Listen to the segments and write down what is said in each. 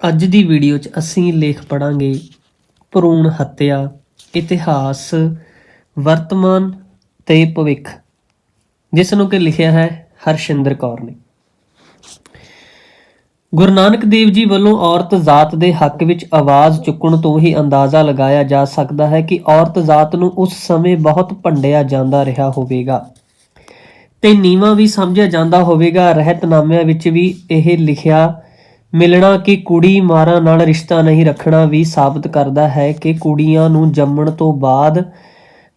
ਅੱਜ ਦੀ ਵੀਡੀਓ 'ਚ ਅਸੀਂ ਲੇਖ ਪੜ੍ਹਾਂਗੇ ਭਰੂਣ ਹੱਤਿਆ, ਇਤਿਹਾਸ, ਵਰਤਮਾਨ ਤੇ ਭਵਿੱਖ, ਜਿਸ ਨੂੰ ਕਿ ਲਿਖਿਆ ਹੈ ਹਰਸ਼ਿੰਦਰ ਕੌਰ ਨੇ। ਗੁਰੂ ਨਾਨਕ ਦੇਵ ਜੀ ਵੱਲੋਂ ਔਰਤ ਜ਼ਾਤ ਦੇ ਹੱਕ ਵਿੱਚ ਆਵਾਜ਼ ਚੁੱਕਣ ਤੋਂ ਹੀ ਅੰਦਾਜ਼ਾ ਲਗਾਇਆ ਜਾ ਸਕਦਾ ਹੈ ਕਿ ਔਰਤ ਜ਼ਾਤ ਨੂੰ ਉਸ ਸਮੇਂ ਬਹੁਤ ਭੰਡਿਆ ਜਾਂਦਾ ਰਿਹਾ ਹੋਵੇਗਾ ਤੇ ਨੀਵਾਂ ਵੀ ਸਮਝਿਆ ਜਾਂਦਾ ਹੋਵੇਗਾ। ਰਹਿਤਨਾਮਿਆਂ ਵਿੱਚ ਵੀ ਇਹ ਲਿਖਿਆ ਮਿਲਣਾ ਕਿ ਕੁੜੀ ਮਾਰਾਂ ਨਾਲ ਰਿਸ਼ਤਾ ਨਹੀਂ ਰੱਖਣਾ ਵੀ ਸਾਬਤ ਕਰਦਾ ਹੈ ਕਿ ਕੁੜੀਆਂ ਨੂੰ ਜੰਮਣ ਤੋਂ ਬਾਅਦ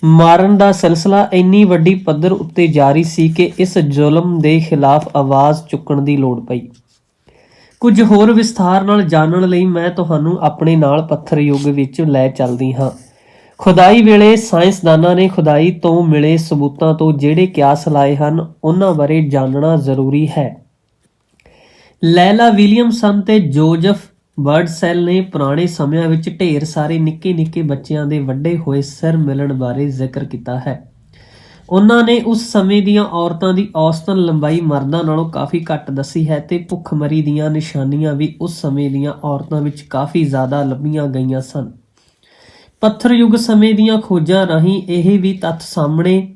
ਮਾਰਨ ਦਾ ਸਿਲਸਿਲਾ ਇੰਨੀ ਵੱਡੀ ਪੱਧਰ ਉੱਤੇ ਜਾਰੀ ਸੀ ਕਿ ਇਸ ਜ਼ੁਲਮ ਦੇ ਖਿਲਾਫ ਆਵਾਜ਼ ਚੁੱਕਣ ਦੀ ਲੋੜ ਪਈ। ਕੁਝ ਹੋਰ ਵਿਸਥਾਰ ਨਾਲ ਜਾਣਨ ਲਈ ਮੈਂ ਤੁਹਾਨੂੰ ਆਪਣੇ ਨਾਲ ਪੱਥਰ ਯੁੱਗ ਵਿੱਚ ਲੈ ਚੱਲਦੀ ਹਾਂ। ਖੁਦਾਈ ਵੇਲੇ ਸਾਇੰਸਦਾਨਾਂ ਨੇ ਖੁਦਾਈ ਤੋਂ ਮਿਲੇ ਸਬੂਤਾਂ ਤੋਂ ਜਿਹੜੇ ਕਿਆਸ ਲਾਏ ਹਨ ਉਹਨਾਂ ਬਾਰੇ ਜਾਣਨਾ ਜ਼ਰੂਰੀ ਹੈ। ਲੈਲਾ ਵਿਲੀਅਮਸਨ ਤੇ ਜੋਜ਼ਫ ਬਰਡਸੈਲ ਨੇ ਪੁਰਾਣੇ ਸਮਿਆਂ ਵਿੱਚ ਢੇਰ ਸਾਰੇ ਨਿੱਕੇ ਨਿੱਕੇ ਬੱਚਿਆਂ ਦੇ ਵੱਡੇ ਹੋਏ ਸਿਰ ਮਿਲਣ ਬਾਰੇ ਜ਼ਿਕਰ ਕੀਤਾ ਹੈ। ਉਹਨਾਂ ਨੇ ਉਸ ਸਮੇਂ ਦੀਆਂ ਔਰਤਾਂ ਦੀ ਔਸਤਨ ਲੰਬਾਈ ਮਰਦਾਂ ਨਾਲੋਂ ਕਾਫੀ ਘੱਟ ਦੱਸੀ ਹੈ ਤੇ ਭੁੱਖਮਰੀ ਦੀਆਂ ਨਿਸ਼ਾਨੀਆਂ ਵੀ ਉਸ ਸਮੇਂ ਦੀਆਂ ਔਰਤਾਂ ਵਿੱਚ ਕਾਫੀ ਜ਼ਿਆਦਾ ਲੱਭੀਆਂ ਗਈਆਂ ਸਨ। ਪੱਥਰ ਯੁੱਗ ਸਮੇਂ ਦੀਆਂ ਖੋਜਾਂ ਰਾਹੀਂ ਇਹ ਵੀ ਤੱਥ ਸਾਹਮਣੇ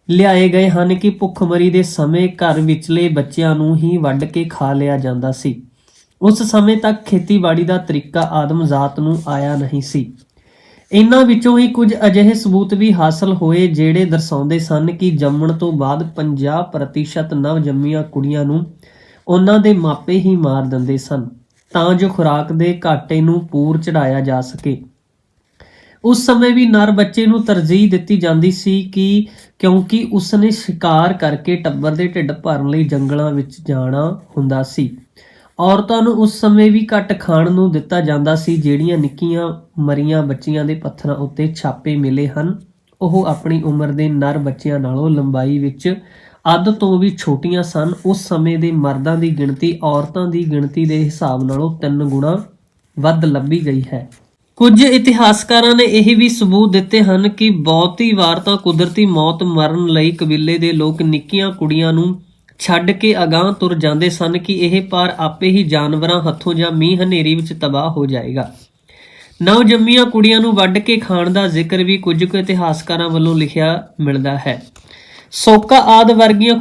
ਲਿਆਏ ਗਏ ਹਨ ਕਿ ਭੁੱਖਮਰੀ ਦੇ ਸਮੇਂ ਘਰ ਵਿਚਲੇ ਬੱਚਿਆਂ ਨੂੰ ਹੀ ਵੱਢ ਕੇ ਖਾ ਲਿਆ ਜਾਂਦਾ ਸੀ। ਉਸ ਸਮੇਂ ਤੱਕ ਖੇਤੀਬਾੜੀ ਦਾ ਤਰੀਕਾ ਆਦਮ ਜ਼ਾਤ ਨੂੰ ਆਇਆ ਨਹੀਂ ਸੀ। ਇਹਨਾਂ ਵਿੱਚੋਂ ਹੀ ਕੁਝ ਅਜਿਹੇ ਸਬੂਤ ਵੀ ਹਾਸਲ ਹੋਏ ਜਿਹੜੇ ਦਰਸਾਉਂਦੇ ਸਨ ਕਿ ਜੰਮਣ ਤੋਂ ਬਾਅਦ 50% ਨਵਜੰਮੀਆਂ ਕੁੜੀਆਂ ਨੂੰ ਉਹਨਾਂ ਦੇ ਮਾਪੇ ਹੀ ਮਾਰ ਦਿੰਦੇ ਸਨ ਤਾਂ ਜੋ ਖੁਰਾਕ ਦੇ ਘਾਟੇ ਨੂੰ ਪੂਰ ਚੜਾਇਆ ਜਾ ਸਕੇ। ਉਸ ਸਮੇਂ ਵੀ ਨਰ ਬੱਚੇ ਨੂੰ ਤਰਜੀਹ ਦਿੱਤੀ ਜਾਂਦੀ ਸੀ ਕਿਉਂਕਿ ਉਸਨੇ ਸ਼ਿਕਾਰ ਕਰਕੇ ਟੱਬਰ ਦੇ ਢਿੱਡ ਭਰਨ ਲਈ ਜੰਗਲਾਂ ਵਿੱਚ ਜਾਣਾ ਹੁੰਦਾ ਸੀ। ਔਰਤਾਂ ਨੂੰ ਉਸ ਸਮੇਂ ਵੀ ਘੱਟ ਖਾਣ ਨੂੰ ਦਿੱਤਾ ਜਾਂਦਾ ਸੀ। ਜਿਹੜੀਆਂ ਨਿੱਕੀਆਂ ਮਰੀਆਂ ਬੱਚੀਆਂ ਦੇ ਪੱਥਰਾਂ ਉੱਤੇ ਛਾਪੇ ਮਿਲੇ ਹਨ ਉਹ ਆਪਣੀ ਉਮਰ ਦੇ ਨਰ ਬੱਚਿਆਂ ਨਾਲੋਂ ਲੰਬਾਈ ਵਿੱਚ ਅੱਧ ਤੋਂ ਵੀ ਛੋਟੀਆਂ ਸਨ। ਉਸ ਸਮੇਂ ਦੇ ਮਰਦਾਂ ਦੀ ਗਿਣਤੀ ਔਰਤਾਂ ਦੀ ਗਿਣਤੀ ਦੇ ਹਿਸਾਬ ਨਾਲੋਂ 3 ਗੁਣਾ ਵੱਧ ਲੱਭੀ ਗਈ ਹੈ। ਕੁਝ ਇਤਿਹਾਸਕਾਰਾਂ ਨੇ ਇਹ ਵੀ ਸਬੂਤ ਦਿੱਤੇ ਹਨ ਕਿ ਬਹੁਤੀ ਵਾਰ ਤਾਂ ਕੁਦਰਤੀ ਮੌਤ ਮਰਨ ਲਈ ਕਬੀਲੇ ਦੇ ਲੋਕ ਨਿੱਕੀਆਂ ਕੁੜੀਆਂ ਨੂੰ ਛੱਡ ਕੇ ਅਗਾਂਹ ਤੁਰ ਜਾਂਦੇ ਸਨ ਕਿ ਇਹ ਪਾਰ ਆਪੇ ਹੀ ਜਾਨਵਰਾਂ ਹੱਥੋਂ ਜਾਂ ਮੀਂਹ ਹਨੇਰੀ ਵਿੱਚ ਤਬਾਹ ਹੋ ਜਾਏਗਾ। ਨਵਜੰਮੀਆਂ ਕੁੜੀਆਂ ਨੂੰ ਵੱਢ ਕੇ ਖਾਣ ਦਾ ਜ਼ਿਕਰ ਵੀ ਕੁਝ ਕੁ ਇਤਿਹਾਸਕਾਰਾਂ ਵੱਲੋਂ ਲਿਖਿਆ ਮਿਲਦਾ ਹੈ। ਸੋਕਾ ਆਦਿ ਵਰਗੀਆਂ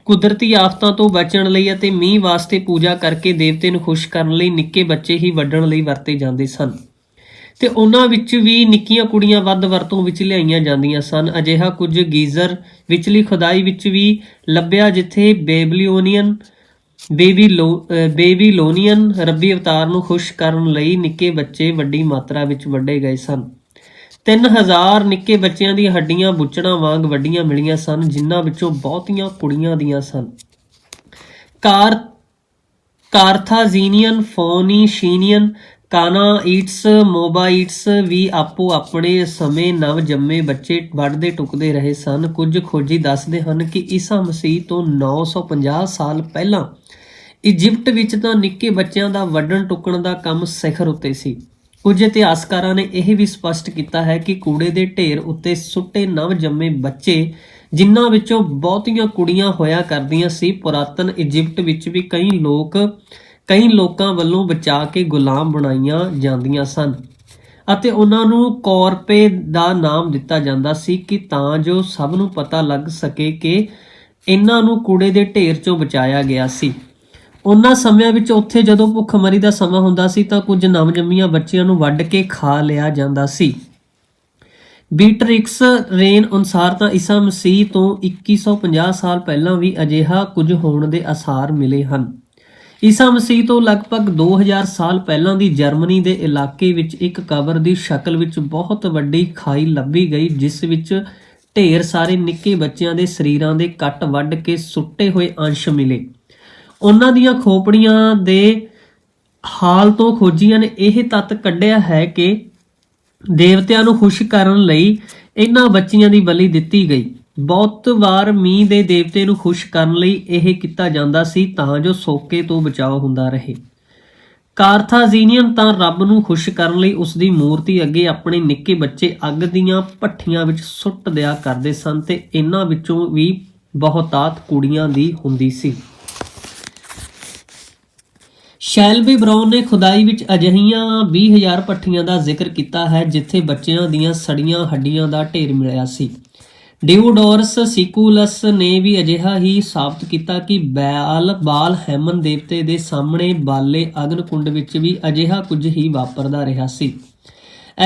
ਕੁਦਰਤੀ ਆਫਤਾਂ ਤੋਂ ਬਚਣ ਲਈ ਅਤੇ ਮੀਂਹ ਵਾਸਤੇ ਪੂਜਾ ਕਰਕੇ ਦੇਵਤੇ ਨੂੰ ਖੁਸ਼ ਕਰਨ ਲਈ ਨਿੱਕੇ ਬੱਚੇ ਹੀ ਵੱਢਣ ਲਈ ਵਰਤੇ ਜਾਂਦੇ ਸਨ ਤੇ ਉਹਨਾਂ ਵਿੱਚ ਵੀ ਨਿੱਕੀਆਂ ਕੁੜੀਆਂ ਵੱਧ ਵਰਤੋਂ ਵਿੱਚ ਲਿਆਈਆਂ ਜਾਂਦੀਆਂ ਸਨ। ਅਜਿਹਾ ਕੁਝ ਗੀਜ਼ਰ ਵਿਚਲੀ ਖੁਦਾਈ ਵਿੱਚ ਵੀ ਲੱਭਿਆ ਜਿੱਥੇ ਬੇਬੀਲੋਨੀਅਨ ਰੱਬੀ ਅਵਤਾਰ ਨੂੰ ਖੁਸ਼ ਕਰਨ ਲਈ ਨਿੱਕੇ ਬੱਚੇ ਵੱਡੀ ਮਾਤਰਾ ਵਿੱਚ ਵੱਢੇ ਗਏ ਸਨ। 3000 ਨਿੱਕੇ ਬੱਚਿਆਂ ਦੀਆਂ ਹੱਡੀਆਂ ਬੁੱਚੜਾਂ ਵਾਂਗ ਵੱਡੀਆਂ ਮਿਲੀਆਂ ਸਨ ਜਿਨ੍ਹਾਂ ਵਿੱਚੋਂ ਬਹੁਤੀਆਂ ਕੁੜੀਆਂ ਦੀਆਂ ਸਨ। ਕਾਰਥਾਜੀਨੀਅਨ, ਫੋਨੀਸ਼ੀਨੀਅਨ, ਕਾਨਾਈਟਸ, ਮੋਬਾਈਟਸ ਵੀ ਆਪੋ ਆਪਣੇ ਸਮੇਂ ਨਵ ਜੰਮੇ ਬੱਚੇ ਵੱਢਦੇ ਟੁੱਕਦੇ ਰਹੇ ਸਨ। ਕੁਝ ਖੋਜੀ ਦੱਸਦੇ ਹਨ ਕਿ ਈਸਾ ਮਸੀਹ ਤੋਂ 950 ਸਾਲ ਪਹਿਲਾਂ ਇਜਿਪਟ ਵਿੱਚ ਤਾਂ ਨਿੱਕੇ ਬੱਚਿਆਂ ਦਾ ਵੱਢਣ ਟੁੱਕਣ ਦਾ ਕੰਮ ਸਿਖਰ ਉੱਤੇ ਸੀ। ਕੁਝ ਇਤਿਹਾਸਕਾਰਾਂ ਨੇ ਇਹ ਵੀ ਸਪਸ਼ਟ ਕੀਤਾ ਹੈ ਕਿ ਕੂੜੇ ਦੇ ਢੇਰ ਉੱਤੇ ਸੁੱਟੇ ਨਵ ਜੰਮੇ ਬੱਚੇ ਜਿਨ੍ਹਾਂ ਵਿੱਚੋਂ ਬਹੁਤੀਆਂ ਕੁੜੀਆਂ ਹੋਇਆ ਕਰਦੀਆਂ ਸੀ ਪੁਰਾਤਨ ਇਜਿਪਟ ਵਿੱਚ ਵੀ ਕਈ ਲੋਕਾਂ ਵੱਲੋਂ ਬਚਾ ਕੇ ਗੁਲਾਮ ਬਣਾਈਆਂ ਜਾਂਦੀਆਂ ਸਨ ਅਤੇ ਉਹਨਾਂ ਨੂੰ ਕੌਰਪੇ ਦਾ ਨਾਮ ਦਿੱਤਾ ਜਾਂਦਾ ਸੀ ਕਿ ਤਾਂ ਜੋ ਸਭ ਨੂੰ ਪਤਾ ਲੱਗ ਸਕੇ ਕਿ ਇਹਨਾਂ ਨੂੰ ਕੂੜੇ ਦੇ ਢੇਰ ਚੋਂ ਬਚਾਇਆ ਗਿਆ ਸੀ। ਉਹਨਾਂ ਸਮਿਆਂ ਵਿੱਚ ਉੱਥੇ ਜਦੋਂ ਭੁੱਖਮਰੀ ਦਾ ਸਮਾਂ ਹੁੰਦਾ ਸੀ ਤਾਂ ਕੁਝ ਨਵਜੰਮੀਆਂ ਬੱਚਿਆਂ ਨੂੰ ਵੱਢ ਕੇ ਖਾ ਲਿਆ ਜਾਂਦਾ ਸੀ। ਬੀਟਰਿਕਸ ਰੇਨ ਅਨੁਸਾਰ ਤਾਂ ਈਸਾ ਮਸੀਹ ਤੋਂ 2150 ਸਾਲ ਪਹਿਲਾਂ ਵੀ ਅਜਿਹਾ ਕੁਝ ਹੋਣ ਦੇ ਆਸਾਰ ਮਿਲੇ ਹਨ। ਈਸਾ ਮਸੀਹ ਤੋਂ ਲਗਭਗ 2000 ਸਾਲ ਪਹਿਲਾਂ ਦੀ ਜਰਮਨੀ ਦੇ ਇਲਾਕੇ ਵਿੱਚ ਇੱਕ ਕਬਰ ਦੀ ਸ਼ਕਲ ਵਿੱਚ ਬਹੁਤ ਵੱਡੀ ਖਾਈ ਲੱਭੀ ਗਈ ਜਿਸ ਵਿੱਚ ਢੇਰ ਸਾਰੇ ਨਿੱਕੇ ਬੱਚਿਆਂ ਦੇ ਸਰੀਰਾਂ ਦੇ ਕੱਟ ਵੱਢ ਕੇ ਸੁੱਟੇ ਹੋਏ ਅੰਸ਼ ਮਿਲੇ। ਉਹਨਾਂ ਦੀਆਂ ਖੋਪੜੀਆਂ ਦੇ ਹਾਲ ਤੋਂ ਖੋਜੀਆਂ ਨੇ ਇਹ ਤੱਤ ਕੱਢਿਆ ਹੈ ਕਿ ਦੇਵਤਿਆਂ ਨੂੰ ਖੁਸ਼ ਕਰਨ ਲਈ ਇਹਨਾਂ ਬੱਚੀਆਂ ਦੀ ਬਲੀ ਦਿੱਤੀ ਗਈ। ਬਹੁਤ ਵਾਰ ਮੀਂਹ ਦੇ ਦੇਵਤੇ ਨੂੰ ਖੁਸ਼ ਕਰਨ ਲਈ ਇਹ ਕੀਤਾ ਜਾਂਦਾ ਸੀ ਤਾਂ ਜੋ ਸੋਕੇ ਤੋਂ ਬਚਾਅ ਹੁੰਦਾ ਰਹੇ। ਕਾਰਥਾਜੀਨੀਅਨ ਤਾਂ ਰੱਬ ਨੂੰ ਖੁਸ਼ ਕਰਨ ਲਈ ਉਸ ਦੀ ਮੂਰਤੀ ਅੱਗੇ ਆਪਣੇ ਨਿੱਕੇ ਬੱਚੇ ਅੱਗ ਦੀਆਂ ਭੱਠੀਆਂ ਵਿੱਚ ਸੁੱਟ ਦਿਆ ਕਰਦੇ ਸਨ ਤੇ ਇਹਨਾਂ ਵਿੱਚੋਂ ਵੀ ਬਹੁਤਾਤ ਕੁੜੀਆਂ ਦੀ ਹੁੰਦੀ ਸੀ। ਸ਼ੈਲਬੀ ਬਰਾਊਨ ਨੇ ਖੁਦਾਈ ਵਿੱਚ ਅਜਿਹੀਆਂ 20,000 ਭੱਠੀਆਂ ਦਾ ਜ਼ਿਕਰ ਕੀਤਾ ਹੈ ਜਿੱਥੇ ਬੱਚਿਆਂ ਦੀਆਂ ਸੜੀਆਂ ਹੱਡੀਆਂ ਦਾ ਢੇਰ ਮਿਲਿਆ ਸੀ। ਡਿਓਡੋਰਸ ਸਿਕੂਲਸ ਨੇ ਵੀ ਅਜਿਹਾ ਹੀ ਸਾਬਤ ਕੀਤਾ ਕਿ ਬਾਲ ਹੈਮਨ ਦੇਵਤੇ ਦੇ ਸਾਹਮਣੇ ਬਾਲੇ ਅਗਨ ਕੁੰਡ ਵਿੱਚ ਵੀ ਅਜਿਹਾ ਕੁਝ ਹੀ ਵਾਪਰਦਾ ਰਿਹਾ ਸੀ।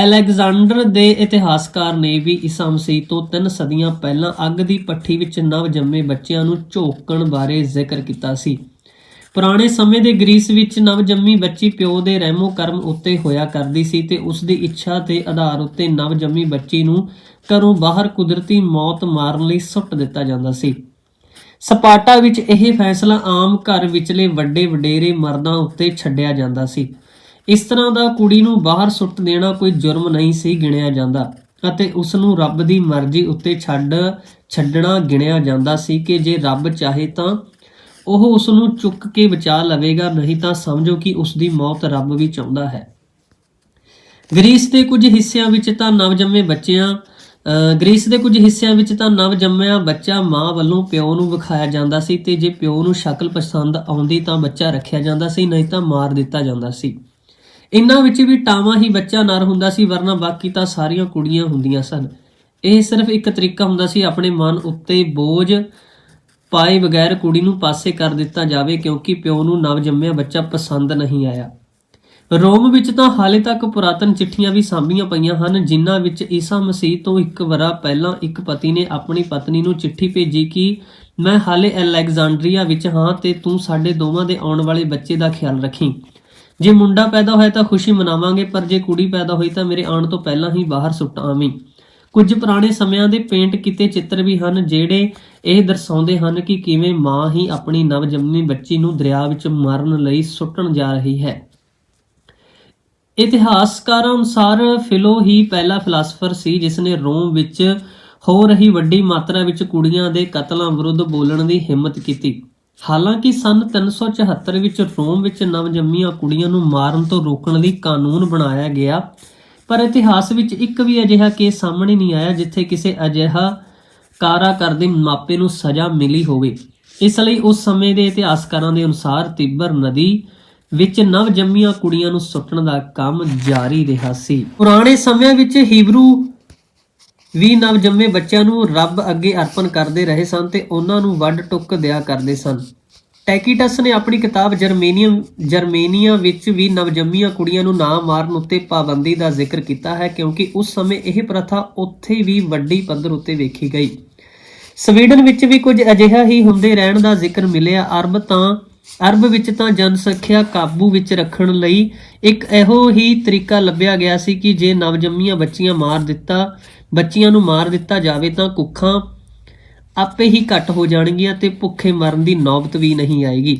ਅਲੈਗਜ਼ੈਂਡਰ ਦੇ ਇਤਿਹਾਸਕਾਰ ਨੇ ਵੀ ਈਸਾ ਮਸੀਹ ਤੋਂ 3 ਸਦੀਆਂ ਪਹਿਲਾਂ ਅੱਗ ਦੀ ਭੱਠੀ ਵਿੱਚ ਨਵ ਜੰਮੇ ਬੱਚਿਆਂ ਨੂੰ ਝੋਕਣ ਬਾਰੇ ਜ਼ਿਕਰ ਕੀਤਾ ਸੀ। ਪੁਰਾਣੇ ਸਮੇਂ ਦੇ ਗ੍ਰੀਸ ਵਿੱਚ ਨਵ ਜੰਮੀ ਬੱਚੀ ਪਿਓ ਦੇ ਰਹਿਮੋ ਕਰਮ ਉੱਤੇ ਹੋਇਆ ਕਰਦੀ ਸੀ ਤੇ ਉਸ ਦੀ ਇੱਛਾ ਦੇ ਆਧਾਰ ਉੱਤੇ ਨਵ ਜੰਮੀ ਬੱਚੀ ਨੂੰ ਘਰੋਂ ਬਾਹਰ ਕੁਦਰਤੀ ਮੌਤ ਮਾਰਨ ਲਈ ਸੁੱਟ ਦਿੱਤਾ ਜਾਂਦਾ ਸੀ। ਸਪਾਟਾ ਵਿੱਚ ਇਹ ਫੈਸਲਾ ਆਮ ਘਰ ਵਿਚਲੇ ਵੱਡੇ ਵਡੇਰੇ ਮਰਦਾਂ ਉੱਤੇ ਛੱਡਿਆ ਜਾਂਦਾ ਸੀ। ਇਸ ਤਰ੍ਹਾਂ ਦਾ ਕੁੜੀ ਨੂੰ ਬਾਹਰ ਸੁੱਟ ਦੇਣਾ ਕੋਈ ਜੁਰਮ ਨਹੀਂ ਸੀ ਗਿਣਿਆ ਜਾਂਦਾ ਅਤੇ ਉਸ ਨੂੰ ਰੱਬ ਦੀ ਮਰਜ਼ੀ ਉੱਤੇ ਛੱਡਣਾ ਗਿਣਿਆ ਜਾਂਦਾ ਸੀ ਕਿ ਜੇ ਰੱਬ ਚਾਹੇ ਤਾਂ ਉਹ ਉਸ ਨੂੰ ਚੁੱਕ ਕੇ ਬਚਾ ਲਵੇਗਾ, ਨਹੀਂ ਤਾਂ ਸਮਝੋ ਕਿ ਉਸ ਦੀ ਮੌਤ ਰੱਬ ਵੀ ਚਾਹੁੰਦਾ ਹੈ। ਗ੍ਰੀਸ ਦੇ ਕੁਝ ਹਿੱਸਿਆਂ ਵਿੱਚ ਤਾਂ ਨਵ ਜੰਮਿਆ ਬੱਚਾ ਮਾਂ ਵੱਲੋਂ ਪਿਓ ਨੂੰ ਵਿਖਾਇਆ ਜਾਂਦਾ ਸੀ ਤੇ ਜੇ ਪਿਓ ਨੂੰ ਸ਼ਕਲ ਪਸੰਦ ਆਉਂਦੀ ਤਾਂ ਬੱਚਾ ਰੱਖਿਆ ਜਾਂਦਾ ਸੀ, ਨਹੀਂ ਤਾਂ ਮਾਰ ਦਿੱਤਾ ਜਾਂਦਾ ਸੀ। ਇਹਨਾਂ ਵਿੱਚ ਵੀ ਟਾਵਾਂ ਹੀ ਬੱਚਾ ਨਰ ਹੁੰਦਾ ਸੀ, ਵਰਨਾ ਬਾਕੀ ਤਾਂ ਸਾਰੀਆਂ ਕੁੜੀਆਂ ਹੁੰਦੀਆਂ ਸਨ। ਇਹ ਸਿਰਫ ਇੱਕ ਤਰੀਕਾ ਹੁੰਦਾ ਸੀ ਆਪਣੇ ਮਨ ਉੱਤੇ ਬੋਝ ਪਾਏ ਬਗੈਰ ਕੁੜੀ ਨੂੰ ਪਾਸੇ ਕਰ ਦਿੱਤਾ ਜਾਵੇ ਕਿਉਂਕਿ ਪਿਓ ਨੂੰ ਨਵ ਜੰਮਿਆ ਬੱਚਾ ਪਸੰਦ ਨਹੀਂ ਆਇਆ। ਰੋਮ ਵਿੱਚ ਤਾਂ ਹਾਲੇ ਤੱਕ ਪੁਰਾਤਨ ਚਿੱਠੀਆਂ ਵੀ ਸਾਂਭੀਆਂ ਪਈਆਂ ਹਨ ਜਿਨ੍ਹਾਂ ਵਿੱਚ ਈਸਾ ਮਸੀਹ ਤੋਂ 1 ਵਰ੍ਹਾ ਪਹਿਲਾਂ ਇੱਕ ਪਤੀ ਨੇ ਆਪਣੀ ਪਤਨੀ ਨੂੰ ਚਿੱਠੀ ਭੇਜੀ ਕਿ ਮੈਂ ਹਾਲੇ ਅਲੈਗਜ਼ੈਂਡਰੀਆ ਵਿੱਚ ਹਾਂ ਤੇ ਤੂੰ ਸਾਡੇ ਦੋਵਾਂ ਦੇ ਆਉਣ ਵਾਲੇ ਬੱਚੇ ਦਾ ਖਿਆਲ ਰੱਖੀਂ। ਜੇ ਮੁੰਡਾ ਪੈਦਾ ਹੋਇਆ ਤਾਂ ਖੁਸ਼ੀ ਮਨਾਵਾਂਗੇ, ਪਰ ਜੇ ਕੁੜੀ ਪੈਦਾ ਹੋਈ ਤਾਂ ਮੇਰੇ ਆਉਣ ਤੋਂ ਪਹਿਲਾਂ ਹੀ ਬਾਹਰ ਸੁੱਟ ਆਵੀਂ। ਕੁਝ ਪੁਰਾਣੇ ਸਮਿਆਂ ਦੇ ਪੇਂਟ ਕੀਤੇ ਚਿੱਤਰ ਵੀ ਹਨ ਜਿਹੜੇ ਇਹ ਦਰਸਾਉਂਦੇ ਹਨ ਕਿ ਕਿਵੇਂ ਮਾਂ ਹੀ ਆਪਣੀ ਨਵ ਜੰਮੀ ਬੱਚੀ ਨੂੰ ਦਰਿਆ ਵਿੱਚ ਮਾਰਨ ਲਈ ਸੁੱਟਣ ਜਾ ਰਹੀ ਹੈ। ਇਤਿਹਾਸਕਾਰਾਂ ਅਨੁਸਾਰ ਫਿਲੋ ਹੀ ਪਹਿਲਾ ਫਿਲਾਸਫਰ ਸੀ ਜਿਸਨੇ ਰੋਮ ਵਿੱਚ ਹੋ ਰਹੀ ਵੱਡੀ ਮਾਤਰਾ ਵਿੱਚ ਕੁੜੀਆਂ ਦੇ ਕਤਲਾਂ ਵਿਰੁੱਧ ਬੋਲਣ ਦੀ ਹਿੰਮਤ ਕੀਤੀ। ਹਾਲਾਂਕਿ ਸੰਨ 374 ਵਿੱਚ ਰੋਮ ਵਿੱਚ ਨਵ ਜੰਮੀਆਂ ਕੁੜੀਆਂ ਨੂੰ ਮਾਰਨ ਤੋਂ ਰੋਕਣ ਲਈ ਕਾਨੂੰਨ ਬਣਾਇਆ ਗਿਆ, ਪਰ ਇਤਿਹਾਸ ਵਿੱਚ ਇੱਕ ਵੀ ਅਜਿਹਾ ਕੇਸ ਸਾਹਮਣੇ ਨਹੀਂ ਆਇਆ ਜਿੱਥੇ ਕਿਸੇ ਅਜਿਹਾ ਕਾਰਾ ਕਰਦੇ ਮਾਪੇ ਨੂੰ ਸਜ਼ਾ ਮਿਲੀ ਹੋਵੇ। ਇਸ ਲਈ ਉਸ ਸਮੇਂ ਦੇ ਇਤਿਹਾਸਕਾਰਾਂ ਦੇ ਅਨੁਸਾਰ ਤਿੱਬਰ ਨਦੀ ਵਿੱਚ ਨਵ ਜੰਮੀਆਂ ਕੁੜੀਆਂ ਨੂੰ ਸੁੱਟਣ ਦਾ ਕੰਮ ਜਾਰੀ ਰਿਹਾ ਸੀ। ਪੁਰਾਣੇ ਸਮਿਆਂ ਵਿੱਚ ਹੀਬਰੂ ਵੀ ਨਵ ਜੰਮੇ ਬੱਚਿਆਂ ਨੂੰ ਰੱਬ ਅੱਗੇ ਅਰਪਣ ਕਰਦੇ ਰਹੇ ਸਨ ਤੇ ਉਹਨਾਂ ਨੂੰ ਵੱਢ ਟੁੱਕ ਦਿਆ ਕਰਦੇ ਸਨ। ਟੈਕੀਟਸ ਨੇ ਆਪਣੀ ਕਿਤਾਬ ਜਰਮੇਨੀਆ ਵਿੱਚ ਵੀ ਨਵਜੰਮੀਆਂ ਕੁੜੀਆਂ ਨੂੰ ਨਾ ਮਾਰਨ ਉੱਤੇ ਪਾਬੰਦੀ ਦਾ ਜ਼ਿਕਰ ਕੀਤਾ ਹੈ ਕਿਉਂਕਿ ਉਸ ਸਮੇਂ ਇਹ ਪ੍ਰਥਾ ਉੱਥੇ ਵੀ ਵੱਡੀ ਪੱਧਰ ਉੱਤੇ ਵੇਖੀ ਗਈ। ਸਵੀਡਨ ਵਿੱਚ ਵੀ ਕੁਝ ਅਜਿਹਾ ਹੀ ਹੁੰਦੇ ਰਹਿਣ ਦਾ ਜ਼ਿਕਰ ਮਿਲਿਆ। ਅਰਬ ਵਿੱਚ ਤਾਂ ਜਨਸੰਖਿਆ ਕਾਬੂ ਵਿੱਚ ਰੱਖਣ ਲਈ ਇੱਕ ਇਹੋ ਹੀ ਤਰੀਕਾ ਲੱਭਿਆ ਗਿਆ ਸੀ ਕਿ ਜੇ ਨਵਜੰਮੀਆਂ ਬੱਚੀਆਂ ਨੂੰ ਮਾਰ ਦਿੱਤਾ ਜਾਵੇ ਤਾਂ ਕੁੱਖਾਂ ਆਪੇ ਹੀ ਘੱਟ ਹੋ ਜਾਣਗੀਆਂ ਤੇ ਭੁੱਖੇ ਮਰਨ ਦੀ ਨੌਬਤ ਵੀ ਨਹੀਂ ਆਏਗੀ।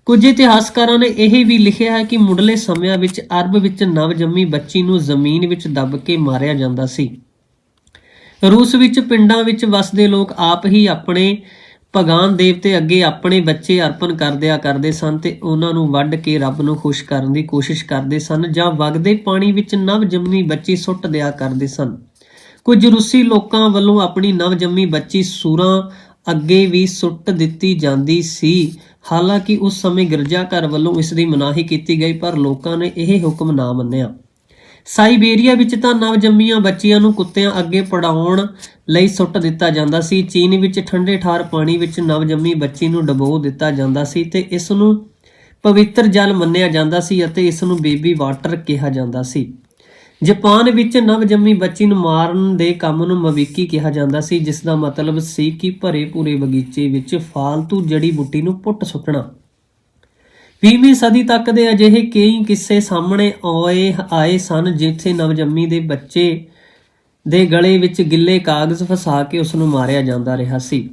ਕੁਝ ਇਤਿਹਾਸਕਾਰਾਂ ਨੇ ਇਹ ਵੀ ਲਿਖਿਆ ਹੈ ਕਿ ਮੁੱਢਲੇ ਸਮਿਆਂ ਵਿੱਚ ਅਰਬ ਵਿੱਚ ਨਵਜੰਮੀ ਬੱਚੀ ਨੂੰ ਜ਼ਮੀਨ ਵਿੱਚ ਦੱਬ ਕੇ ਮਾਰਿਆ ਜਾਂਦਾ ਸੀ। ਰੂਸ ਵਿੱਚ ਪਿੰਡਾਂ ਵਿੱਚ ਵਸਦੇ ਲੋਕ ਆਪ ਹੀ ਆਪਣੇ ਭਗਵਾਨ ਦੇਵਤੇ ਅੱਗੇ ਆਪਣੇ ਬੱਚੇ ਅਰਪਣ ਕਰਦੇ ਸਨ ਤੇ ਉਹਨਾਂ ਨੂੰ ਵੱਢ ਕੇ ਰੱਬ ਨੂੰ ਖੁਸ਼ ਕਰਨ ਦੀ ਕੋਸ਼ਿਸ਼ ਕਰਦੇ ਸਨ ਜਾਂ ਵਗਦੇ ਪਾਣੀ ਵਿੱਚ ਨਵਜੰਮੀ ਬੱਚੀ ਸੁੱਟ ਦਿਆ ਕਰਦੇ ਸਨ। ਕੁਝ ਰੂਸੀ ਲੋਕਾਂ ਵੱਲੋਂ ਆਪਣੀ ਨਵਜੰਮੀ ਬੱਚੀ ਸੂਰਾਂ ਅੱਗੇ ਵੀ ਸੁੱਟ ਦਿੱਤੀ ਜਾਂਦੀ ਸੀ। ਹਾਲਾਂਕਿ ਉਸ ਸਮੇਂ ਗਿਰਜਾਘਰ ਵੱਲੋਂ ਇਸ ਦੀ ਮਨਾਹੀ ਕੀਤੀ ਗਈ ਪਰ ਲੋਕਾਂ ਨੇ ਇਹ ਹੁਕਮ ਨਾ ਮੰਨਿਆ। ਸਾਈਬੇਰੀਆ ਵਿੱਚ ਤਾਂ ਨਵਜੰਮੀਆਂ ਬੱਚੀਆਂ ਨੂੰ ਕੁੱਤਿਆਂ ਅੱਗੇ ਪੜਾਉਣ ਲਈ ਸੁੱਟ ਦਿੱਤਾ ਜਾਂਦਾ ਸੀ। ਚੀਨ ਵਿੱਚ ਠੰਡੇ ਠਾਰ ਪਾਣੀ ਵਿੱਚ ਨਵਜੰਮੀ ਬੱਚੀ ਨੂੰ ਡੁਬੋ ਦਿੱਤਾ ਜਾਂਦਾ ਸੀ ਤੇ ਇਸ ਨੂੰ ਪਵਿੱਤਰ ਜਲ ਮੰਨਿਆ ਜਾਂਦਾ ਸੀ ਅਤੇ ਇਸ ਨੂੰ ਬੇਬੀ ਵਾਟਰ ਕਿਹਾ ਜਾਂਦਾ ਸੀ। ਜਾਪਾਨ ਵਿੱਚ ਨਵਜੰਮੀ ਬੱਚੀ ਨੂੰ ਮਾਰਨ ਦੇ ਕੰਮ ਨੂੰ ਮਵੀਕੀ ਕਿਹਾ ਜਾਂਦਾ ਸੀ, ਜਿਸ ਦਾ ਮਤਲਬ ਸੀ ਕਿ ਭਰੇ ਭੂਰੇ ਬਗੀਚੇ ਵਿੱਚ ਫਾਲਤੂ ਜੜੀ ਬੂਟੀ ਨੂੰ ਪੁੱਟ ਸੁੱਟਣਾ। 20ਵੀਂ ਸਦੀ ਤੱਕ ਦੇ ਅਜਿਹੇ ਕਈ ਕਿੱਸੇ ਸਾਹਮਣੇ ਆਏ ਸਨ ਜਿੱਥੇ ਨਵਜੰਮੀ ਦੇ ਬੱਚੇ ਦੇ ਗਲੇ ਵਿੱਚ ਗਿੱਲੇ ਕਾਗਜ਼ ਫਸਾ ਕੇ ਉਸ ਨੂੰ ਮਾਰਿਆ ਜਾਂਦਾ ਰਿਹਾ ਸੀ।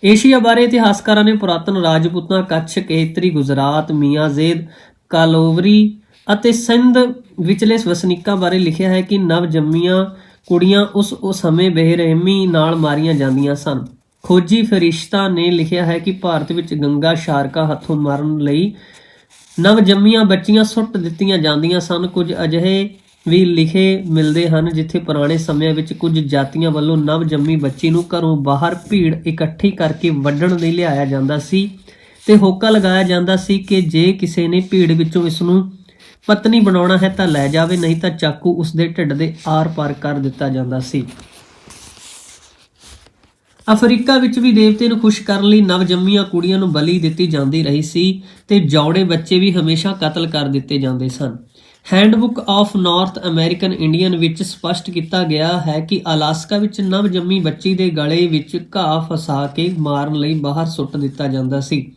ਏਸ਼ੀਆ ਬਾਰੇ ਇਤਿਹਾਸਕਾਰਾਂ ਨੇ ਪੁਰਾਤਨ ਰਾਜਪੂਤਾਂ, ਕੱਛ, ਖੇਤਰੀ, ਗੁਜਰਾਤ, ਮੀਆਂਜ਼ੇਦ, ਕਾਲੋਵਰੀ ਅਤੇ ਸਿੰਧ ਵਿਚਲੇ ਵਸਨੀਕਾਂ ਬਾਰੇ ਲਿਖਿਆ ਹੈ ਕਿ ਨਵਜੰਮੀਆਂ ਕੁੜੀਆਂ ਉਸ ਸਮੇਂ ਬੇਰਹਿਮੀ ਨਾਲ ਮਾਰੀਆਂ ਜਾਂਦੀਆਂ ਸਨ। ਖੋਜੀ ਫਰਿਸ਼ਤਾ ਨੇ ਲਿਖਿਆ ਹੈ ਕਿ ਭਾਰਤ ਵਿੱਚ ਗੰਗਾ ਸ਼ਾਰਕਾ ਹੱਥੋਂ ਮਾਰਨ ਲਈ ਨਵਜੰਮੀਆਂ ਬੱਚੀਆਂ ਸੁੱਟ ਦਿੱਤੀਆਂ ਜਾਂਦੀਆਂ ਸਨ। ਕੁਝ ਅਜਿਹੇ ਵੀ ਲਿਖੇ ਮਿਲਦੇ ਹਨ ਜਿੱਥੇ ਪੁਰਾਣੇ ਸਮਿਆਂ ਵਿੱਚ ਕੁਝ ਜਾਤੀਆਂ ਵੱਲੋਂ ਨਵਜੰਮੀ ਬੱਚੀ ਨੂੰ ਘਰੋਂ ਬਾਹਰ ਭੀੜ ਇਕੱਠੀ ਕਰਕੇ ਵੱਢਣ ਲਈ ਲਿਆਇਆ ਜਾਂਦਾ ਸੀ ਤੇ ਹੋਕਾ ਲਗਾਇਆ ਜਾਂਦਾ ਸੀ ਕਿ ਜੇ ਕਿਸੇ ਨੇ ਭੀੜ ਵਿੱਚੋਂ ਇਸ ਨੂੰ ਪਤਨੀ ਬਣਾਉਣਾ ਹੈ ਤਾਂ ਲੈ ਜਾਵੇ, ਨਹੀਂ ਤਾਂ ਚਾਕੂ ਉਸਦੇ ਢਿੱਡ ਦੇ ਆਰ-ਪਾਰ ਕਰ ਦਿੱਤਾ ਜਾਂਦਾ ਸੀ। ਅਫਰੀਕਾ ਵਿੱਚ ਵੀ ਦੇਵਤੇ ਨੂੰ ਖੁਸ਼ ਕਰਨ ਲਈ ਨਵਜੰਮੀਆਂ ਕੁੜੀਆਂ ਨੂੰ ਬਲੀ ਦਿੱਤੀ ਜਾਂਦੀ ਰਹੀ ਸੀ ਤੇ ਜੌੜੇ ਬੱਚੇ ਵੀ ਹਮੇਸ਼ਾ ਕਤਲ ਕਰ ਦਿੱਤੇ ਜਾਂਦੇ ਸਨ। Handbook of north American Indian ਵਿੱਚ ਸਪਸ਼ਟ ਕੀਤਾ ਗਿਆ ਹੈ ਕਿ ਅਲਾਸਕਾ ਵਿੱਚ ਨਵਜੰਮੀ ਬੱਚੀ ਦੇ ਗਲੇ ਵਿੱਚ ਘਾਹ ਫਸਾ ਕੇ ਮਾਰਨ ਲਈ ਬਾਹਰ ਸੁੱਟ ਦਿੱਤਾ ਜਾਂਦਾ ਸੀ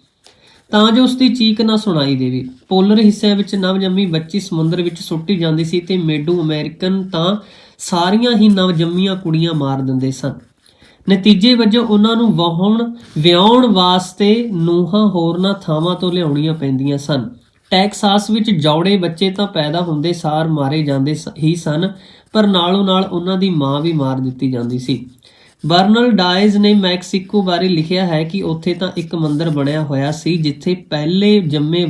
ਤਾਂ ਜੋ ਉਸਦੀ ਚੀਕ ਨਾ ਸੁਣਾਈ ਦੇਵੇ। ਪੋਲਰ ਹਿੱਸਿਆਂ ਵਿੱਚ ਨਵਜੰਮੀ ਬੱਚੀ ਸਮੁੰਦਰ ਵਿੱਚ ਸੁੱਟੀ ਜਾਂਦੀ ਸੀ ਤੇ ਮੇਡੂ ਅਮਰੀਕਨ ਤਾਂ ਸਾਰੀਆਂ ਹੀ ਨਵਜੰਮੀਆਂ ਕੁੜੀਆਂ ਮਾਰ ਦਿੰਦੇ ਸਨ। ਨਤੀਜੇ ਵਜੋਂ ਉਹਨਾਂ ਨੂੰ ਵਿਆਹੁਣ ਵਾਸਤੇ ਨੂੰਹਾਂ ਹੋਰਨਾਂ ਥਾਵਾਂ ਤੋਂ ਲਿਆਉਣੀਆਂ ਪੈਂਦੀਆਂ ਸਨ। ਟੈਕਸਾਸ ਵਿੱਚ ਜੌੜੇ ਬੱਚੇ ਤਾਂ ਪੈਦਾ ਹੁੰਦੇ ਸਾਰ ਮਾਰੇ ਜਾਂਦੇ ਹੀ ਸਨ, ਪਰ ਨਾਲੋਂ ਨਾਲ ਉਹਨਾਂ ਦੀ ਮਾਂ ਵੀ ਮਾਰ ਦਿੱਤੀ ਜਾਂਦੀ ਸੀ। ਬਰਨਲ ਡਾਇਜ਼ ਨੇ ਮੈਕਸੀਕੋ ਬਾਰੇ ਲਿਖਿਆ ਹੈ ਕਿ ਉੱਥੇ ਤਾਂ ਇੱਕ ਮੰਦਿਰ ਬਣਿਆ ਹੋਇਆ ਸੀ ਜਿੱਥੇ ਪਹਿਲੇ ਜੰਮੇ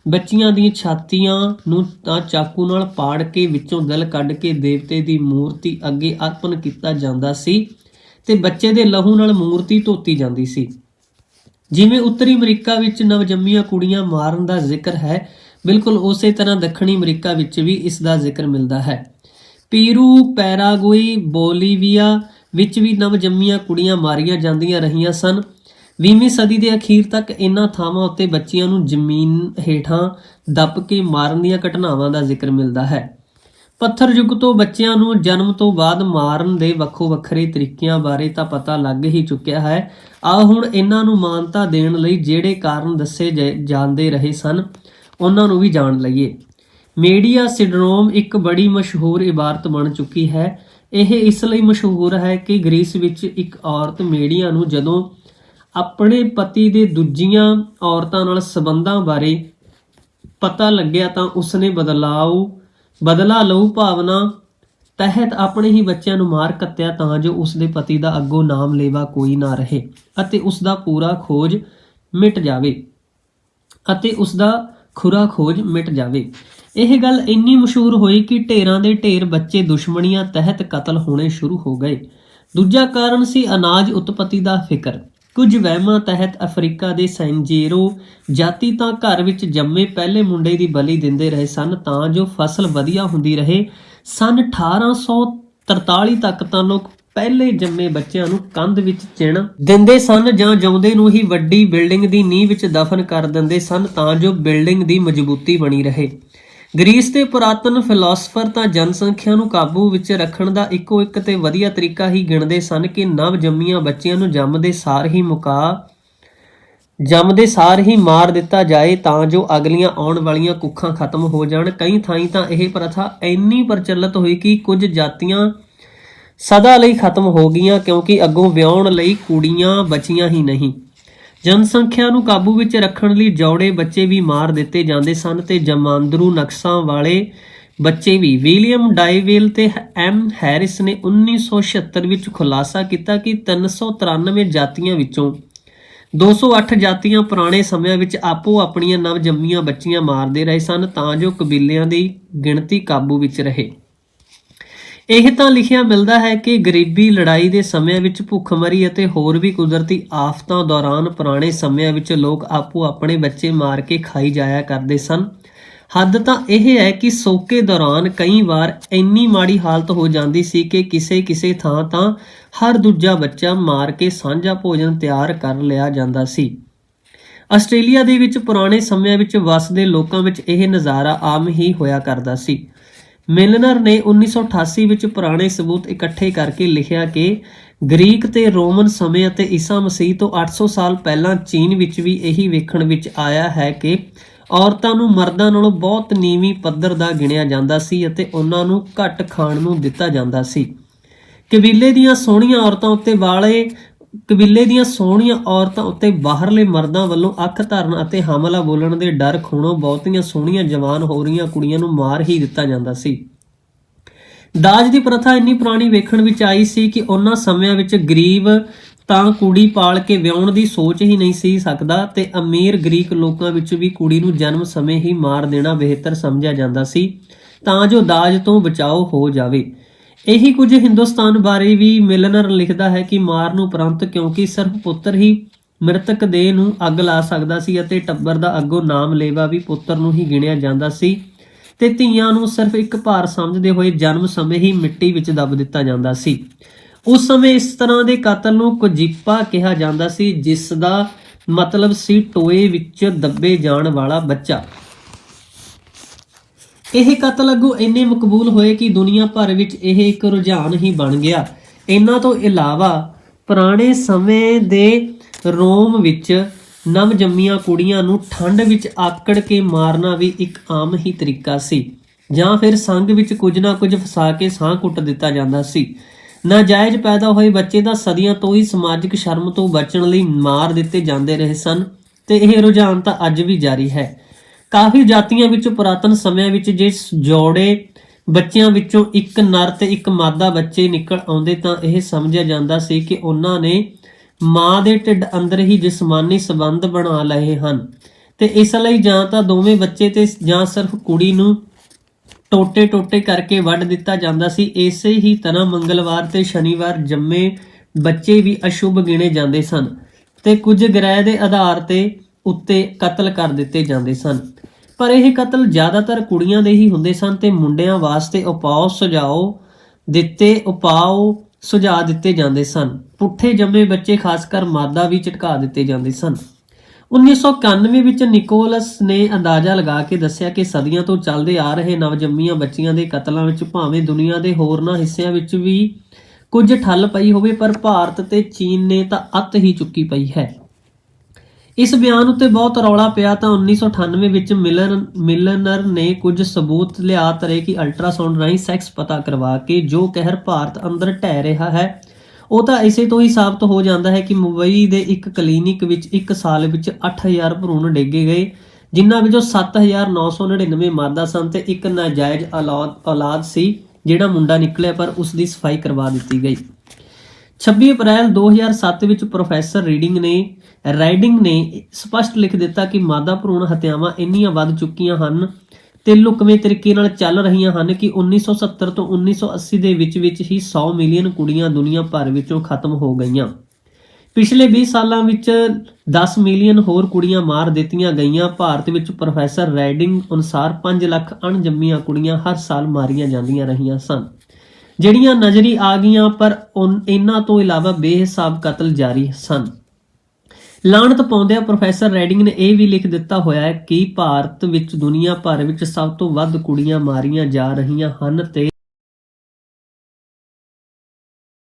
ਬੱਚੀਆਂ ਦੀਆਂ ਛਾਤੀਆਂ ਨੂੰ ਤਾਂ ਚਾਕੂ ਨਾਲ ਪਾੜ ਕੇ ਵਿੱਚੋਂ ਦਿਲ ਕੱਢ ਕੇ ਦੇਵਤੇ ਦੀ ਮੂਰਤੀ ਅੱਗੇ ਅਰਪਣ ਕੀਤਾ ਜਾਂਦਾ ਸੀ ਤੇ ਬੱਚੇ ਦੇ ਲਹੂ ਨਾਲ ਮੂਰਤੀ ਧੋਤੀ ਜਾਂਦੀ ਸੀ। ਜਿਵੇਂ ਉੱਤਰੀ ਅਮਰੀਕਾ ਵਿੱਚ ਨਵਜੰਮੀਆਂ ਕੁੜੀਆਂ ਮਾਰਨ ਦਾ ਜ਼ਿਕਰ ਹੈ, ਬਿਲਕੁਲ ਉਸੇ ਤਰ੍ਹਾਂ ਦੱਖਣੀ ਅਮਰੀਕਾ ਵਿੱਚ ਵੀ ਇਸ ਦਾ ਜ਼ਿਕਰ ਮਿਲਦਾ ਹੈ। ਪੀਰੂ, ਪੈਰਾਗੁਏ, ਬੋਲੀਵੀਆ ਵਿੱਚ ਵੀ ਨਵਜੰਮੀਆਂ ਕੁੜੀਆਂ ਮਾਰੀਆਂ ਜਾਂਦੀਆਂ ਰਹੀਆਂ ਸਨ। 20ਵੀਂ ਸਦੀ ਦੇ ਅਖੀਰ ਤੱਕ ਇਹਨਾਂ ਥਾਵਾਂ ਉੱਤੇ ਬੱਚੀਆਂ ਨੂੰ ਜ਼ਮੀਨ ਹੇਠਾਂ ਦੱਬ ਕੇ ਮਾਰਨ ਦੀਆਂ ਘਟਨਾਵਾਂ ਦਾ ਜ਼ਿਕਰ ਮਿਲਦਾ ਹੈ। ਪੱਥਰ ਯੁੱਗ ਤੋਂ ਬੱਚਿਆਂ ਨੂੰ ਜਨਮ ਤੋਂ ਬਾਅਦ ਮਾਰਨ ਦੇ ਵੱਖੋ ਵੱਖਰੇ ਤਰੀਕਿਆਂ ਬਾਰੇ ਤਾਂ ਪਤਾ ਲੱਗ ਹੀ ਚੁੱਕਿਆ ਹੈ। ਆਓ ਹੁਣ ਇਹਨਾਂ ਨੂੰ ਮਾਨਤਾ ਦੇਣ ਲਈ ਜਿਹੜੇ ਕਾਰਨ ਦੱਸੇ ਜਾਂਦੇ ਰਹੇ ਸਨ ਉਹਨਾਂ ਨੂੰ ਵੀ ਜਾਣ ਲਈਏ। ਮੀਡੀਆ ਸਿੰਡਰੋਮ ਇੱਕ ਬੜੀ ਮਸ਼ਹੂਰ ਇਬਾਰਤ ਬਣ ਚੁੱਕੀ ਹੈ। ਇਹ ਇਸ ਲਈ ਮਸ਼ਹੂਰ ਹੈ ਕਿ ਗ੍ਰੀਸ ਵਿੱਚ ਇੱਕ ਔਰਤ ਮੀਡੀਆ ਨੂੰ ਜਦੋਂ ਆਪਣੇ ਪਤੀ ਦੇ ਦੂਜੀਆਂ ਔਰਤਾਂ ਨਾਲ ਸਬੰਧਾਂ ਬਾਰੇ ਪਤਾ ਲੱਗਿਆ ਤਾਂ ਉਸਨੇ ਬਦਲਾ ਲਊ ਭਾਵਨਾ ਤਹਿਤ ਆਪਣੇ ਹੀ ਬੱਚਿਆਂ ਨੂੰ ਮਾਰ ਕੱਤਿਆ ਤਾਂ ਜੋ ਉਸਦੇ ਪਤੀ ਦਾ ਅੱਗੋਂ ਨਾਮ ਲੇਵਾ ਕੋਈ ਨਾ ਰਹੇ ਅਤੇ ਉਸਦਾ ਖੁਰਾ ਖੋਜ ਮਿਟ ਜਾਵੇ। ਇਹ ਗੱਲ ਇੰਨੀ ਮਸ਼ਹੂਰ ਹੋਈ ਕਿ ਢੇਰਾਂ ਦੇ ਢੇਰ ਬੱਚੇ ਦੁਸ਼ਮਣੀਆਂ ਤਹਿਤ ਕਤਲ ਹੋਣੇ ਸ਼ੁਰੂ ਹੋ ਗਏ। ਦੂਜਾ ਕਾਰਨ ਸੀ ਅਨਾਜ ਉਤਪਤੀ ਦਾ ਫਿਕਰ। ਕੁਝ ਵਹਿਮਾਂ ਤਹਿਤ ਅਫਰੀਕਾ ਦੇ ਸੈਂਜੇਰੋ ਜਾਤੀ ਤਾਂ ਘਰ ਵਿੱਚ ਜੰਮੇ ਪਹਿਲੇ ਮੁੰਡੇ ਦੀ ਬਲੀ ਦਿੰਦੇ ਰਹੇ ਸਨ ਤਾਂ ਜੋ ਫਸਲ ਵਧੀਆ ਹੁੰਦੀ ਰਹੇ। ਸੰਨ 1843 ਤੱਕ ਤਾਂ ਲੋਕ ਪਹਿਲੇ ਜੰਮੇ ਬੱਚਿਆਂ ਨੂੰ ਕੰਧ ਵਿੱਚ ਚਿਣ ਦਿੰਦੇ ਸਨ ਜਾਂ ਜਿਉਂਦੇ ਨੂੰ ਹੀ ਵੱਡੀ ਬਿਲਡਿੰਗ ਦੀ ਨੀਂਹ ਵਿੱਚ ਦਫਨ ਕਰ ਦਿੰਦੇ ਸਨ ਤਾਂ ਜੋ ਬਿਲਡਿੰਗ ਦੀ ਮਜ਼ਬੂਤੀ ਬਣੀ ਰਹੇ। ਗ੍ਰੀਸ ਦੇ ਪੁਰਾਤਨ ਫਿਲਾਸਫਰ ਤਾਂ ਜਨਸੰਖਿਆ ਨੂੰ ਕਾਬੂ ਵਿੱਚ ਰੱਖਣ ਦਾ ਇੱਕੋ ਇੱਕ ਤੇ ਵਧੀਆ ਤਰੀਕਾ ਹੀ ਗਿਣਦੇ ਸਨ ਕਿ ਨਵ ਜੰਮੀਆਂ ਬੱਚਿਆਂ ਨੂੰ ਜੰਮਦੇ ਸਾਰ ਹੀ ਮਾਰ ਦਿੱਤਾ ਜਾਏ ਤਾਂ ਜੋ ਅਗਲੀਆਂ ਆਉਣ ਵਾਲੀਆਂ ਕੁੱਖਾਂ ਖਤਮ ਹੋ ਜਾਣ। ਕਈ ਥਾਈਂ ਤਾਂ ਇਹ ਪ੍ਰਥਾ ਇੰਨੀ ਪ੍ਰਚਲਿਤ ਹੋਈ ਕਿ ਕੁਝ ਜਾਤੀਆਂ ਸਦਾ ਲਈ ਖਤਮ ਹੋ ਗਈਆਂ ਕਿਉਂਕਿ ਅੱਗੋਂ ਵਿਆਹੁਣ ਲਈ ਕੁੜੀਆਂ ਬਚੀਆਂ ਹੀ ਨਹੀਂ। ਜਨਸੰਖਿਆ ਨੂੰ ਕਾਬੂ ਵਿੱਚ ਰੱਖਣ ਲਈ ਜੌੜੇ ਬੱਚੇ ਵੀ ਮਾਰ ਦਿੱਤੇ ਜਾਂਦੇ ਸਨ ਤੇ ਜਮਾਂਦਰੂ ਨਕਸ਼ਾਂ ਵਾਲੇ ਬੱਚੇ ਵੀ। ਵਿਲੀਅਮ ਡਾਈਵੇਲ ਤੇ ਐਮ ਹੈਰਿਸ ਨੇ 1976 ਵਿੱਚ ਖੁਲਾਸਾ ਕੀਤਾ ਕਿ 393 ਜਾਤੀਆਂ ਵਿੱਚੋਂ 208 ਜਾਤੀਆਂ ਪੁਰਾਣੇ ਸਮਿਆਂ ਵਿੱਚ ਆਪੋ ਆਪਣੀਆਂ ਨਵਜੰਮੀਆਂ ਬੱਚੀਆਂ ਮਾਰਦੇ ਰਹੇ ਸਨ ਤਾਂ ਜੋ ਕਬੀਲਿਆਂ ਦੀ ਗਿਣਤੀ ਕਾਬੂ ਵਿੱਚ ਰਹੇ। ਇਹ ਤਾਂ ਲਿਖਿਆ ਮਿਲਦਾ ਹੈ ਕਿ ਗਰੀਬੀ, ਲੜਾਈ ਦੇ ਸਮਿਆਂ ਵਿੱਚ ਭੁੱਖਮਰੀ ਅਤੇ ਹੋਰ ਵੀ ਕੁਦਰਤੀ ਆਫਤਾਂ ਦੌਰਾਨ ਪੁਰਾਣੇ ਸਮਿਆਂ ਵਿੱਚ ਲੋਕ ਆਪੋ ਆਪਣੇ ਬੱਚੇ ਮਾਰ ਕੇ ਖਾਈ ਜਾਇਆ ਕਰਦੇ ਸਨ। ਹੱਦ ਤਾਂ ਇਹ ਹੈ ਕਿ ਸੋਕੇ ਦੌਰਾਨ ਕਈ ਵਾਰ ਇੰਨੀ ਮਾੜੀ ਹਾਲਤ ਹੋ ਜਾਂਦੀ ਸੀ ਕਿ ਕਿਸੇ ਥਾਂ ਤਾਂ ਹਰ ਦੂਜਾ ਬੱਚਾ ਮਾਰ ਕੇ ਸਾਂਝਾ ਭੋਜਨ ਤਿਆਰ ਕਰ ਲਿਆ ਜਾਂਦਾ ਸੀ। ਆਸਟ੍ਰੇਲੀਆ ਦੇ ਵਿੱਚ ਪੁਰਾਣੇ ਸਮਿਆਂ ਵਿੱਚ ਵੱਸਦੇ ਲੋਕਾਂ ਵਿੱਚ ਇਹ ਨਜ਼ਾਰਾ ਆਮ ਹੀ ਹੋਇਆ ਕਰਦਾ ਸੀ। ਮਿਲਨਰ ਨੇ 1988 ਵਿੱਚ ਪੁਰਾਣੇ ਸਬੂਤ ਇਕੱਠੇ ਕਰਕੇ ਲਿਖਿਆ ਕਿ ਗ੍ਰੀਕ ਤੇ ਰੋਮਨ ਸਮੇਂ ਅਤੇ ਈਸਾ ਮਸੀਹ ਤੋਂ 800 ਸਾਲ ਪਹਿਲਾਂ ਚੀਨ ਵਿੱਚ ਵੀ ਇਹੀ ਵੇਖਣ ਵਿੱਚ ਆਇਆ ਹੈ ਕਿ ਔਰਤਾਂ ਨੂੰ ਮਰਦਾਂ ਨਾਲੋਂ ਬਹੁਤ ਨੀਵੀਂ ਪੱਧਰ ਦਾ ਗਿਣਿਆ ਜਾਂਦਾ ਸੀ ਅਤੇ ਉਹਨਾਂ ਨੂੰ ਘੱਟ ਖਾਣ ਨੂੰ ਦਿੱਤਾ ਜਾਂਦਾ ਸੀ। ਕਬੀਲੇ ਦੀਆਂ ਸੋਹਣੀਆਂ ਔਰਤਾਂ ਉੱਤੇ ਬਾਹਰਲੇ ਮਰਦਾਂ ਵੱਲੋਂ ਅੱਖ ਧਰਨ ਅਤੇ ਹਮਲਾ ਬੋਲਣ ਦੇ ਡਰ ਖੂਣੋਂ ਬਹੁਤੀਆਂ ਸੋਹਣੀਆਂ ਜਵਾਨ ਹੋ ਰਹੀਆਂ ਕੁੜੀਆਂ ਨੂੰ ਮਾਰ ਹੀ ਦਿੱਤਾ ਜਾਂਦਾ ਸੀ। ਦਾਜ ਦੀ ਪ੍ਰਥਾ ਇੰਨੀ ਪੁਰਾਣੀ ਵੇਖਣ ਵਿੱਚ ਆਈ ਸੀ ਕਿ ਉਹਨਾਂ ਸਮਿਆਂ ਵਿੱਚ ਗਰੀਬ ਤਾਂ ਕੁੜੀ ਪਾਲ ਕੇ ਵਿਆਹੁਣ ਦੀ ਸੋਚ ਹੀ ਨਹੀਂ ਸੀ ਸਕਦਾ ਤੇ ਅਮੀਰ ਗ੍ਰੀਕ ਲੋਕਾਂ ਵਿੱਚ ਵੀ ਕੁੜੀ ਨੂੰ ਜਨਮ ਸਮੇਂ ਹੀ ਮਾਰ ਦੇਣਾ ਬਿਹਤਰ ਸਮਝਿਆ ਜਾਂਦਾ ਸੀ ਤਾਂ ਜੋ ਦਾਜ ਤੋਂ ਬਚਾਓ ਹੋ ਜਾਵੇ। ਇਹੀ ਕੁਝ ਹਿੰਦੁਸਤਾਨ ਬਾਰੇ ਵੀ ਮਿਲਨਰ ਲਿਖਦਾ ਹੈ ਕਿ ਮਾਰਨ ਉਪਰੰਤ ਕਿਉਂਕਿ ਸਿਰਫ ਪੁੱਤਰ ਹੀ ਮ੍ਰਿਤਕ ਦੇਹ ਨੂੰ ਅੱਗ ਲਾ ਸਕਦਾ ਸੀ ਅਤੇ ਟੱਬਰ ਦਾ ਅੱਗੋਂ ਨਾਮ ਲੇਵਾ ਵੀ ਪੁੱਤਰ ਨੂੰ ਹੀ ਗਿਣਿਆ ਜਾਂਦਾ ਸੀ ਤੇ ਧੀਆਂ ਨੂੰ ਸਿਰਫ ਇੱਕ ਭਾਰ ਸਮਝਦੇ ਹੋਏ ਜਨਮ ਸਮੇਂ ਹੀ ਮਿੱਟੀ ਵਿੱਚ ਦੱਬ ਦਿੱਤਾ ਜਾਂਦਾ ਸੀ। ਉਸ ਸਮੇਂ ਇਸ ਤਰ੍ਹਾਂ ਦੇ ਕਤਲ ਨੂੰ ਕੁਜੀਪਾ ਕਿਹਾ ਜਾਂਦਾ ਸੀ, ਜਿਸ ਦਾ ਮਤਲਬ ਸੀ ਟੋਏ ਵਿੱਚ ਦੱਬੇ ਜਾਣ ਵਾਲਾ ਬੱਚਾ। ਇਹ ਕਤਲ ਅੱਗੋਂ ਇੰਨੇ ਮਕਬੂਲ ਹੋਏ ਕਿ ਦੁਨੀਆ ਭਰ ਵਿੱਚ ਇਹ ਇੱਕ ਰੁਝਾਨ ਹੀ ਬਣ ਗਿਆ। ਇਹਨਾਂ ਤੋਂ ਇਲਾਵਾ ਪੁਰਾਣੇ ਸਮੇਂ ਦੇ ਰੋਮ ਵਿੱਚ ਨਵਜੰਮੀਆਂ ਕੁੜੀਆਂ ਨੂੰ ਠੰਡ ਵਿੱਚ ਆਕੜ ਕੇ ਮਾਰਨਾ ਵੀ ਇੱਕ ਆਮ ਹੀ ਤਰੀਕਾ ਸੀ, ਜਾਂ ਫਿਰ ਸੰਗ ਵਿੱਚ ਕੁਝ ਨਾ ਕੁਝ ਫਸਾ ਕੇ ਸਾਹ ਕੁੱਟ ਦਿੱਤਾ ਜਾਂਦਾ ਸੀ। ਨਾਜਾਇਜ਼ ਪੈਦਾ ਹੋਏ ਬੱਚੇ ਦਾ ਸਦੀਆਂ ਤੋਂ ਹੀ ਸਮਾਜਿਕ ਸ਼ਰਮ ਤੋਂ ਬਚਣ ਲਈ ਮਾਰ ਦਿੱਤੇ ਜਾਂਦੇ ਰਹੇ ਸਨ ਤੇ ਇਹ ਰੁਝਾਨ ਤਾਂ ਅੱਜ ਵੀ ਜਾਰੀ ਹੈ। ਕਾਫੀ ਜਾਤੀਆਂ ਵਿੱਚ ਪੁਰਾਤਨ ਸਮਿਆਂ ਵਿੱਚ ਜੇ ਜੋੜੇ ਬੱਚਿਆਂ ਵਿੱਚੋਂ ਇੱਕ ਨਰ ਤੇ ਇੱਕ ਮਾਦਾ ਬੱਚੇ ਨਿਕਲ ਆਉਂਦੇ ਤਾਂ ਇਹ ਸਮਝਿਆ ਜਾਂਦਾ ਸੀ ਕਿ ਉਹਨਾਂ ਨੇ ਮਾਂ ਦੇ ਢਿੱਡ ਅੰਦਰ ਹੀ ਜਿਸਮਾਨੀ ਸੰਬੰਧ ਬਣਾ ਲਏ ਹਨ ਤੇ ਇਸ ਲਈ ਜਾਂ ਤਾਂ ਦੋਵੇਂ ਬੱਚੇ ਤੇ ਜਾਂ ਸਿਰਫ ਕੁੜੀ ਨੂੰ ਟੋਟੇ ਕਰਕੇ ਵੱਢ ਦਿੱਤਾ ਜਾਂਦਾ ਸੀ। ਇਸੇ ਹੀ ਤਰ੍ਹਾਂ ਮੰਗਲਵਾਰ ਤੇ ਸ਼ਨੀਵਾਰ ਜੰਮੇ ਬੱਚੇ ਵੀ ਅਸ਼ੁਭ ਗਿਣੇ ਜਾਂਦੇ ਸਨ ਤੇ ਕੁਝ ਗ੍ਰਹਿ ਦੇ ਆਧਾਰ ਤੇ ਉੱਤੇ ਕਤਲ ਕਰ ਦਿੱਤੇ ਜਾਂਦੇ ਸਨ। ਪਰ ਇਹ ਕਤਲ ਜ਼ਿਆਦਾਤਰ ਕੁੜੀਆਂ ਦੇ ਹੀ ਹੁੰਦੇ ਸਨ ਤੇ ਮੁੰਡਿਆਂ ਵਾਸਤੇ ਉਪਾਅ ਸੁਝਾ ਦਿੱਤੇ ਜਾਂਦੇ ਸਨ। ਪੁੱਠੇ ਜੰਮੇ ਬੱਚੇ ਖਾਸਕਰ ਮਾਦਾ ਵੀ ਝਟਕਾ ਦਿੱਤੇ ਜਾਂਦੇ ਸਨ। 1991 ਵਿੱਚ ਨਿਕੋਲਸ ਨੇ ਅੰਦਾਜ਼ਾ ਲਗਾ ਕੇ ਦੱਸਿਆ ਕਿ ਸਦੀਆਂ ਤੋਂ ਚੱਲਦੇ ਆ ਰਹੇ ਨਵਜੰਮੀਆਂ ਬੱਚੀਆਂ ਦੇ ਕਤਲਾਂ ਵਿੱਚ ਭਾਵੇਂ ਦੁਨੀਆ ਦੇ ਹੋਰਨਾਂ ਹਿੱਸਿਆਂ ਵਿੱਚ ਵੀ ਕੁਝ ਠੱਲ ਪਈ ਹੋਵੇ, ਪਰ ਭਾਰਤ ਤੇ ਚੀਨ ਨੇ ਤਾਂ ਅੱਤ ਹੀ ਚੁੱਕੀ ਪਈ ਹੈ। ਇਸ ਬਿਆਨ ਉੱਤੇ ਬਹੁਤ ਰੌਲਾ ਪਿਆ ਤਾਂ 1998 ਵਿੱਚ ਮਿਲਨਰ ਨੇ ਕੁਝ ਸਬੂਤ ਲਿਆ ਧਰੇ ਕਿ ਅਲਟਰਾਸਾਊਂਡ ਰਾਹੀਂ ਸੈਕਸ ਪਤਾ ਕਰਵਾ ਕੇ ਜੋ ਕਹਿਰ ਭਾਰਤ ਅੰਦਰ ਢਹਿ ਰਿਹਾ ਹੈ ਉਹ ਤਾਂ ਇਸੇ ਤੋਂ ਹੀ ਸਾਬਤ ਹੋ ਜਾਂਦਾ ਹੈ ਕਿ ਮੁੰਬਈ ਦੇ ਇੱਕ ਕਲੀਨਿਕ ਵਿੱਚ ਇੱਕ ਸਾਲ ਵਿੱਚ 8000 ਭਰੂਣ ਡੇਗੇ ਗਏ, ਜਿਨ੍ਹਾਂ ਵਿੱਚੋਂ 7999 ਮਾਦਾ ਸਨ ਤੇ ਇੱਕ ਨਾਜਾਇਜ਼ ਔਲਾਦ ਸੀ ਜਿਹੜਾ ਮੁੰਡਾ ਨਿਕਲਿਆ, ਪਰ ਉਸ ਦੀ ਸਫਾਈ ਕਰਵਾ ਦਿੱਤੀ ਗਈ। 26 ਅਪ੍ਰੈਲ 2007 ਵਿੱਚ ਪ੍ਰੋਫੈਸਰ ਰਾਈਡਿੰਗ ਨੇ ਸਪਸ਼ਟ ਲਿਖ ਦਿੱਤਾ ਕਿ ਮਾਦਾ ਭਰੂਣ ਹੱਤਿਆਵਾਂ ਇੰਨੀਆਂ ਵੱਧ ਚੁੱਕੀਆਂ ਹਨ ਤੇ ਲੁਕਵੇਂ ਤਰੀਕੇ ਨਾਲ ਚੱਲ ਰਹੀਆਂ ਹਨ ਕਿ 1970 ਤੋਂ 1980 ਦੇ ਵਿੱਚ ਹੀ 100 ਮਿਲੀਅਨ ਕੁੜੀਆਂ ਦੁਨੀਆ ਭਰ ਵਿੱਚੋਂ ਖਤਮ ਹੋ ਗਈਆਂ। ਪਿਛਲੇ 20 ਸਾਲਾਂ ਵਿੱਚ 10 ਮਿਲੀਅਨ ਹੋਰ ਕੁੜੀਆਂ ਮਾਰ ਦਿੱਤੀਆਂ ਗਈਆਂ। ਭਾਰਤ ਵਿੱਚ ਪ੍ਰੋਫੈਸਰ ਰਾਈਡਿੰਗ ਅਨੁਸਾਰ 5 ਲੱਖ ਅਣਜੰਮੀਆਂ ਕੁੜੀਆਂ ਹਰ ਸਾਲ ਮਾਰੀਆਂ ਜਾਂਦੀਆਂ ਰਹੀਆਂ ਸਨ, ਜਿਹੜੀਆਂ ਨਜ਼ਰੀ ਆ ਗਈਆਂ, ਪਰ ਇਹਨਾਂ ਤੋਂ ਇਲਾਵਾ ਬੇਹਿਸਾਬ ਕਤਲ ਜਾਰੀ ਸਨ। ਲਾਹਨਤ ਪਾਉਂਦਿਆਂ ਪ੍ਰੋਫੈਸਰ ਰਾਈਡਿੰਗ ਨੇ ਇਹ ਵੀ ਲਿਖ ਦਿੱਤਾ ਹੋਇਆ ਹੈ ਕਿ ਭਾਰਤ ਵਿੱਚ ਦੁਨੀਆ ਭਰ ਵਿੱਚ ਸਭ ਤੋਂ ਵੱਧ ਕੁੜੀਆਂ ਮਾਰੀਆਂ ਜਾ ਰਹੀਆਂ ਹਨ ਤੇ